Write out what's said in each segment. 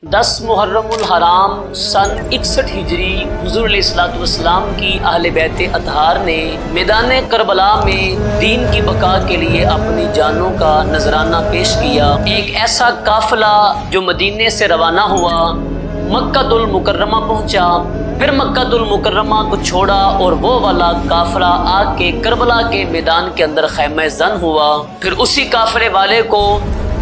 10 محرم الحرام سن 61 ہجری حضور علیہ الصلوۃ والسلام کی اہل بیت اطہار نے میدان کربلا میں دین کی بقا کے لیے اپنی جانوں کا نذرانہ پیش کیا۔ ایک ایسا قافلہ جو مدینے سے روانہ ہوا، مکہ المکرمہ پہنچا، پھر مکہ المکرمہ کو چھوڑا اور وہ والا قافلہ آ کے کربلا کے میدان کے اندر خیمہ زن ہوا۔ پھر اسی قافلے والے کو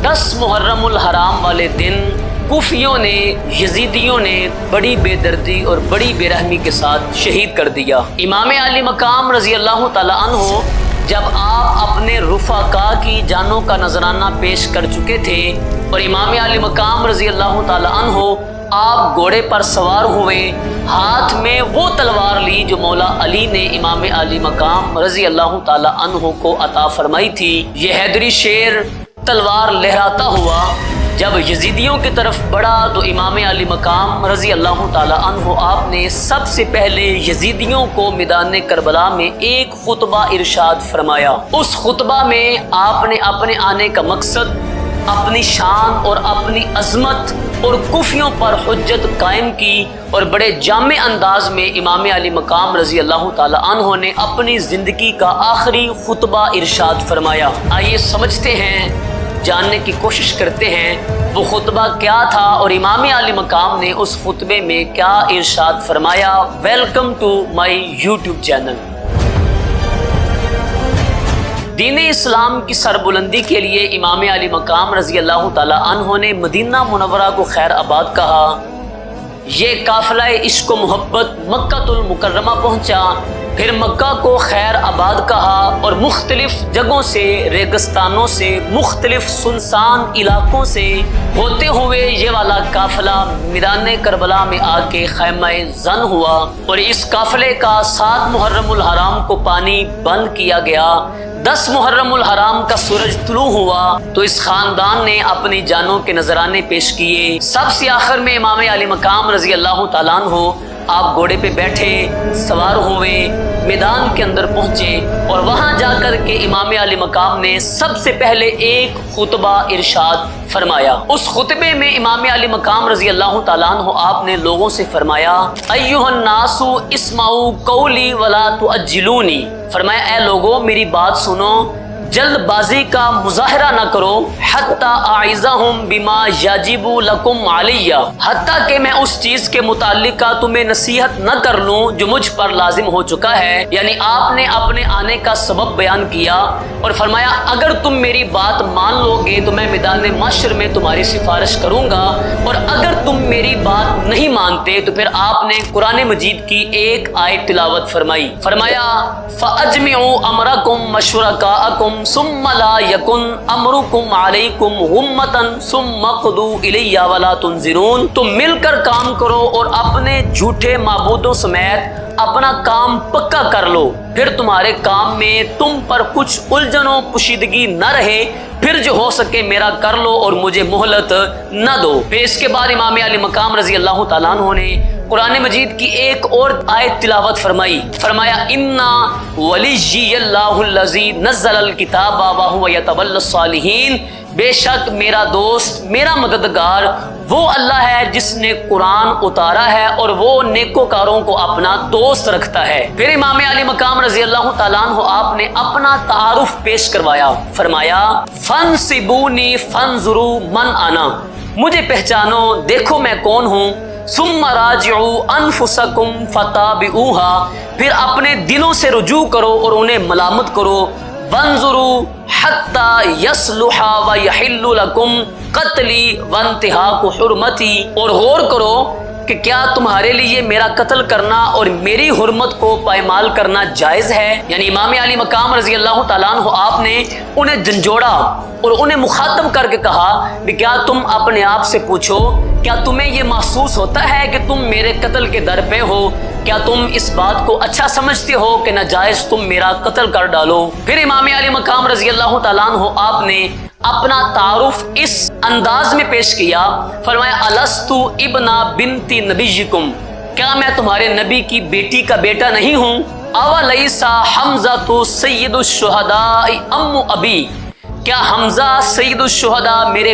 10 محرم الحرام والے دن کوفیوں نے، یزیدیوں نے بڑی بے دردی اور بڑی بے رحمی کے ساتھ شہید کر دیا۔ امام علی مقام رضی اللہ تعالی عنہ جب آپ اپنے رفقا کی جانوں کا نذرانہ پیش کر چکے تھے اور امام علی مقام رضی اللہ تعالی عنہ آپ گھوڑے پر سوار ہوئے، ہاتھ میں وہ تلوار لی جو مولا علی نے امام علی مقام رضی اللہ تعالی عنہ کو عطا فرمائی تھی۔ یہ حیدری شیر تلوار لہراتا ہوا جب یزیدیوں کی طرف بڑھا تو امام علی مقام رضی اللہ تعالی عنہ آپ نے سب سے پہلے یزیدیوں کو میدان کربلا میں ایک خطبہ ارشاد فرمایا۔ اس خطبہ میں آپ نے اپنے آنے کا مقصد، اپنی شان اور اپنی عظمت اور کوفیوں پر حجت قائم کی اور بڑے جامع انداز میں امام علی مقام رضی اللہ تعالی عنہ نے اپنی زندگی کا آخری خطبہ ارشاد فرمایا۔ آئیے سمجھتے ہیں، جاننے کی کوشش کرتے ہیں وہ خطبہ کیا تھا اور امام علی مقام نے اس خطبے میں کیا ارشاد فرمایا۔ Welcome to my YouTube channel. دین اسلام کی سربلندی کے لیے امام علی مقام رضی اللہ تعالی عنہ نے مدینہ منورہ کو خیر آباد کہا۔ یہ قافلہ عشق و محبت مکہ المکرمہ پہنچا، پھر مکہ کو خیر آباد کہا اور مختلف جگہوں سے، ریگستانوں سے، مختلف سنسان علاقوں سے ہوتے ہوئے یہ والا قافلہ میدان کربلا میں آ کے خیمہ زن ہوا اور اس قافلے کا 7 محرم الحرام کو پانی بند کیا گیا۔ 10 محرم الحرام کا سورج طلوع ہوا تو اس خاندان نے اپنی جانوں کے نذرانے پیش کیے۔ سب سے آخر میں امام علی مقام رضی اللہ تعالیٰ عنہ آپ گھوڑے پہ بیٹھے، سوار ہوئے، میدان کے اندر پہنچے اور وہاں جا کر کے امام علی مقام نے سب سے پہلے ایک خطبہ ارشاد فرمایا۔ اس خطبے میں امام علی مقام رضی اللہ تعالیٰ عنہ آپ نے لوگوں سے فرمایا، ایھا الناس اسمعوا قولی ولا تعجلونی، فرمایا اے لوگو میری بات سنو، جلد بازی کا مظاہرہ نہ کرو، حتی اعظہم بما یجب لکم علیہ، حتیٰ کہ میں اس چیز کے متعلق تمہیں نصیحت نہ کر لوں جو مجھ پر لازم ہو چکا ہے۔ یعنی آپ نے اپنے آنے کا سبب بیان کیا اور فرمایا اگر تم میری بات مان لو گے تو میں میدان محشر میں تمہاری سفارش کروں گا، اور اگر تم میری بات نہیں مانتے تو پھر آپ نے قرآن مجید کی ایک آیت تلاوت فرمائی۔ فرمایا فَأَجْمِعُوا أَمْرَكُمْ وَشُرَكَاءَكُمْ ثم لا يكن امركم عليكم غمة ثم قضوا الي ولا تنظرون، تم مل کر کام کرو اور اپنے جھوٹے معبودوں سمیت اپنا کام پکا کر لو، پھر تمہارے کام میں تم پر کچھ الجھن و پوشیدگی نہ رہے، پھر جو ہو سکے میرا کر لو اور مجھے مہلت نہ دو۔ پھر اس کے بعد امام علی مقام رضی اللہ تعالیٰ عنہ نے قرآن مجید کی ایک اور آیت تلاوت فرمائی۔ فرمایا انا ولی اللہ الذی نزل الکتاب وہو یتولی الصالحین، بے شک میرا دوست، میرا مددگار وہ اللہ ہے جس نے قرآن اتارا ہے اور وہ نیکوکاروں کو اپنا دوست رکھتا ہے۔ پھر امام علی مقام رضی اللہ تعالیٰ عنہ آپ نے اپنا تعارف پیش کروایا۔ فرمایا فانصبونی فانظروا من انا، مجھے پہچانو، دیکھو میں کون ہوں۔ ثم راجعوا انفسکم فتابعوها، پھر اپنے دلوں سے رجوع کرو اور انہیں ملامت کرو۔ وانظروا حتی یصلح ویحل لکم قتلی وانتہاک حرمتی، اور غور کرو کہ کیا تمہارے لیے میرا قتل کرنا اور میری حرمت کو پائمال کرنا جائز ہے۔ یعنی امام علی مقام رضی اللہ تعالیٰ عنہ آپ نے انہیں جھنجھوڑا اور انہیں مخاطب کر کے کہا کہ کیا تم اپنے آپ سے پوچھو، کیا تمہیں یہ محسوس ہوتا ہے کہ تم میرے قتل کے در پہ ہو؟ کیا تم اس بات کو اچھا سمجھتے ہو کہ ناجائز تم میرا قتل کر ڈالو؟ پھر امام علی مقام رضی اللہ تعالیٰ عنہ آپ نے اپنا تعارف اس انداز میں پیش کیا۔ فرمایا الستُ ابن بنت نبیکم، کیا میں تمہارے نبی کی بیٹی کا بیٹا نہیں ہوں؟ اولیس حمزہ سید الشہداء ام ابی، کیا حمزہ سید الشہداء میرے